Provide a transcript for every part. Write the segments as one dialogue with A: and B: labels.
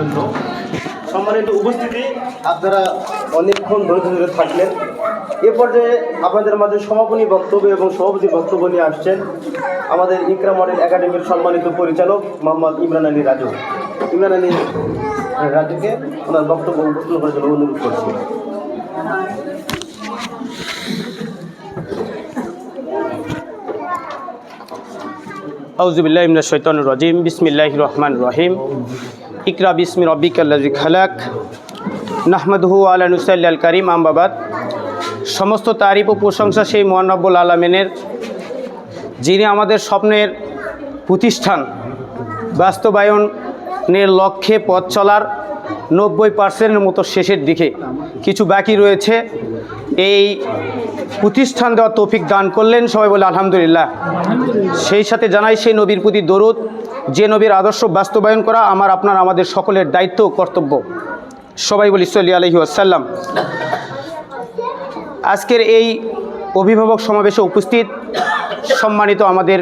A: জন্য। সম্মানিত উপস্থিতি, আপনারা অনেকক্ষণ ধরে ধরে থাকলেন। এ পর্যায়ে আপনাদের মাঝে সমাপনী বক্তব্য এবং সভাপতি বক্তব্য নিয়ে আসছেন আমাদের ইকরা মডেল একাডেমির সম্মানিত পরিচালক মোহাম্মদ ইমরান আলী রাজু। ইমরান আলী রাজুকে ওনার বক্তব্য উপস্থাপন করার জন্য অনুরোধ করছি।
B: আউযু বিল্লাহি মিনাশ শাইতানির রাজিম। বিসমিল্লাহির রহমানির রহিম। ইকরা বিসমি রাব্বিকাল্লাযী খালাক। নাহমাদুহু ওয়া আলা নুসাল্লি আল কারীম। আম্মা বাদ। সমস্ত তারিফ ও প্রশংসা সেই মহান রব্বুল আলামিনের, যিনি আমাদের স্বপ্নের প্রতিষ্ঠান বাস্তবায়নের লক্ষ্যে পথ চলার 90% মতো শেষের দিকে, কিছু বাকি রয়েছে। এই প্রতিষ্ঠান দেওয়ার তৌফিক দান করলেন, সবাই বলে আলহামদুলিল্লাহ। সেই সাথে জানাই সেই নবীর প্রতি দরুদ, যে নবীর আদর্শ বাস্তবায়ন করা আমার আপনার আমাদের সকলের দায়িত্ব ও কর্তব্য। সবাই বলি সাল্লাল্লাহু আলাইহি ওয়াসাল্লাম। আজকের এই অভিভাবক সমাবেশে উপস্থিত সম্মানিত আমাদের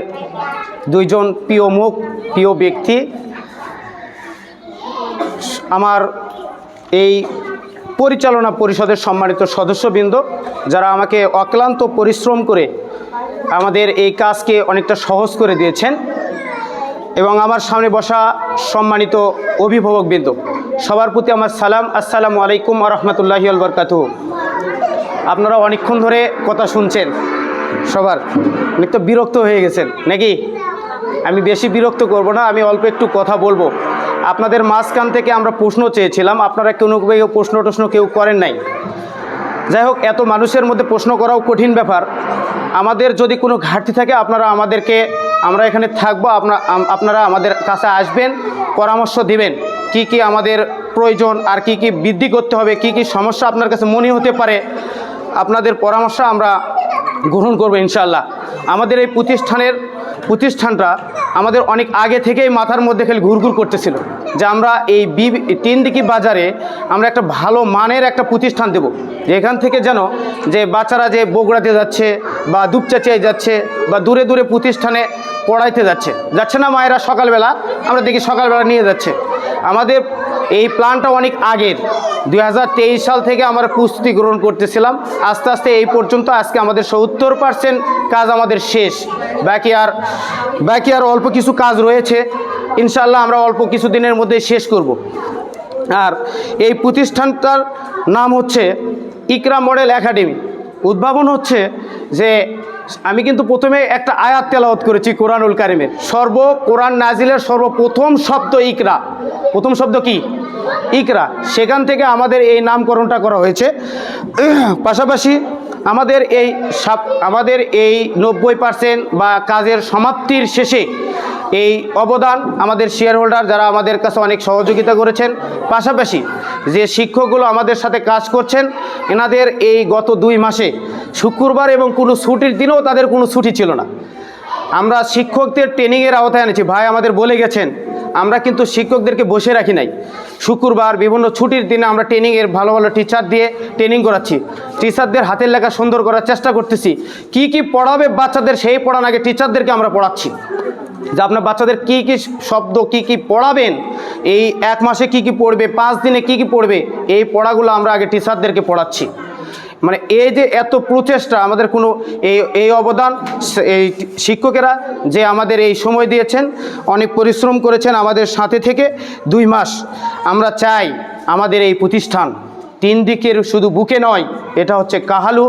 B: দুইজন প্রিয় মুখ, প্রিয় ব্যক্তি, আমার এই পরিচালনা পরিষদের সম্মানিত সদস্যবৃন্দ, যারা আমাকে অক্লান্ত পরিশ্রম করে আমাদের এই কাজকে অনেকটা সহজ করে দিয়েছেন, এবং আমার সামনে বসা সম্মানিত অভিভাবকবৃন্দ, সবার প্রতি আমার সালাম। আসসালামু আলাইকুম ওয়া রাহমাতুল্লাহি ওয়া বারাকাতুহু। আপনারা অনেকক্ষণ ধরে কথা শুনছেন, সবার অনেকটা বিরক্ত হয়ে গেছেন নাকি? আমি বেশি বিরক্ত করব না, আমি অল্প একটু কথা বলবো। আপনাদের মাঝখান থেকে আমরা প্রশ্ন চেয়েছিলাম, আপনারা কোনো প্রশ্ন কেউ করেন নাই। যাই হোক, এত মানুষের মধ্যে প্রশ্ন করাও কঠিন ব্যাপার। আমাদের যদি কোনো ঘাটতি থাকে আপনারা আমাদেরকে, আমরা এখানে থাকবো, আপনারা আমাদের কাছে আসবেন, পরামর্শ দিবেন কি কি আমাদের প্রয়োজন, আর কি কি বৃদ্ধি করতে হবে, কি কি সমস্যা আপনার কাছে মনে হতে পারে, আপনাদের পরামর্শ আমরা গ্রহণ করবো ইনশাআল্লাহ। আমাদের এই প্রতিষ্ঠানটা আমাদের অনেক আগে থেকেই মাথার মধ্যে খালি ঘুরঘুর করতেছিল যে আমরা এই তিনদিকি বাজারে আমরা একটা ভালো মানের একটা প্রতিষ্ঠান দেব, যেখান থেকে যেন যে বাচ্চারা যে বগুড়াতে যাচ্ছে বা দুপচাচিয়ায় যাচ্ছে বা দূরে দূরে প্রতিষ্ঠানে পড়াইতে যাচ্ছে না মায়েরা, সকালবেলা আমরা দেখি সকালবেলা নিয়ে যাচ্ছে। আমাদের এই প্ল্যানটা অনেক আগের, 2023 সাল থেকে আমরা প্রস্তুতি গ্রহণ করতেছিলাম। আস্তে আস্তে এই পর্যন্ত আজকে আমাদের 70% কাজ আমাদের শেষ। বাকি আর অল্প কিছু কাজ রয়েছে, ইনশাআল্লাহ আমরা অল্প কিছু দিনের মধ্যে শেষ করব। আর এই প্রতিষ্ঠানটার নাম হচ্ছে ইকরা মডেল একাডেমি। উদ্ভাবন হচ্ছে যে আমি কিন্তু প্রথমে একটা আয়াত তেলাওয়াত করেছি কোরআনুল কারিমের। কোরআন নাজিলের সর্বপ্রথম শব্দ ইকরা। প্রথম শব্দ কি? ইকরা। সেখান থেকে আমাদের এই নামকরণটা করা হয়েছে। পাশাপাশি আমাদের এই 90% বা কাজের সমাপ্তির শেষে এই অবদান আমাদের শেয়ার হোল্ডার, যারা আমাদের কাছে অনেক সহযোগিতা করেছেন, পাশাপাশি যে শিক্ষকগুলো আমাদের সাথে কাজ করছেন, এনাদের এই গত 2 মাসে শুক্রবার এবং কোনো ছুটির দিনেও তাদের কোনো ছুটি ছিল না। আমরা শিক্ষকদের ট্রেনিংয়ের আওতায় আনেছি। ভাই আমাদের বলে গেছেন, আমরা কিন্তু শিক্ষকদেরকে বসে রাখি নাই। শুক্রবার বিভিন্ন ছুটির দিনে আমরা ট্রেনিংয়ের ভালো ভালো টিচার দিয়ে ট্রেনিং করাচ্ছি। টিচারদের হাতের লেখা সুন্দর করার চেষ্টা করতেছি। কি কি পড়াবে বাচ্চাদের, সেই পড়ান আগে টিচারদেরকে আমরা পড়াচ্ছি, যে আপনার বাচ্চাদের কি কি শব্দ, কি কি পড়াবেন, এই 1 মাসে কি কি পড়বে, 5 দিনে কি কি পড়বে, এই পড়াগুলো আমরা আগে টিচারদেরকে পড়াচ্ছি। মানে এই যে এত প্রচেষ্টা, আমাদের কোনো এই অবদান এই শিক্ষকেরা যে আমাদের এই সময় দিয়েছেন, অনেক পরিশ্রম করেছেন আমাদের সাথে থেকে 2 মাস। আমরা চাই আমাদের এই প্রতিষ্ঠান 3 দিকের শুধু বুকে নয়, এটা হচ্ছে কাহালু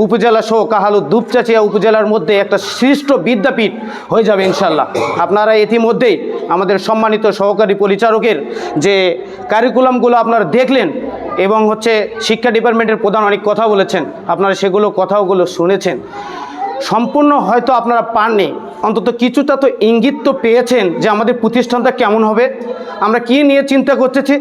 B: উপজেলা সহ কাহালু দুপচাচিয়া উপজেলার মধ্যে একটা শ্রেষ্ঠ বিদ্যাপীঠ হয়ে যাবে ইনশাল্লাহ। আপনারা ইতিমধ্যেই আমাদের সম্মানিত সহকারী পরিচালকের যে কারিকুলামগুলো আপনারা দেখলেন, এবং হচ্ছে শিক্ষা ডিপার্টমেন্টের প্রধান অনেক কথা বলেছেন, আপনারা কথাগুলো শুনেছেন। সম্পূর্ণ হয়তো আপনারা পাননি, অন্তত কিছুটা তো ইঙ্গিত তো পেয়েছেন যে আমাদের প্রতিষ্ঠানটা কেমন হবে, আমরা কি নিয়ে চিন্তা করতেছি।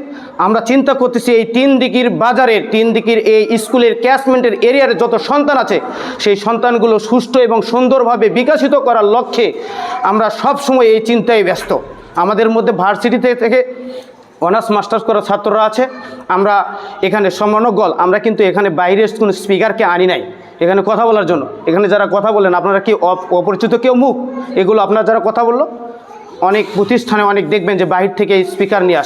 B: আমরা চিন্তা করতেছি এই 3 দিকের বাজারের, 3 দিকের এই স্কুলের ক্যাশমেন্টের এরিয়ার যত সন্তান আছে, সেই সন্তানগুলো সুষ্ঠু এবং সুন্দরভাবে বিকশিত করার লক্ষ্যে আমরা সব সময় এই চিন্তায় ব্যস্ত। আমাদের মধ্যে ভার্সিটিতে থেকে অনার্স মাস্টার্স করা ছাত্ররা আছে। আমরা এখানে সমনগল, আমরা কিন্তু এখানে বাইরের কোনো স্পিকারকে আনি নাই এখানে কথা বলার জন্য। এখানে যারা কথা বলেন, আপনারা কি অপরিচিত কেউ মুখ? এগুলো আপনারা যারা কথা বললো, অনেক প্রতিষ্ঠানে অনেক দেখবেন যে বাহির থেকে স্পিকার নিয়ে আসে।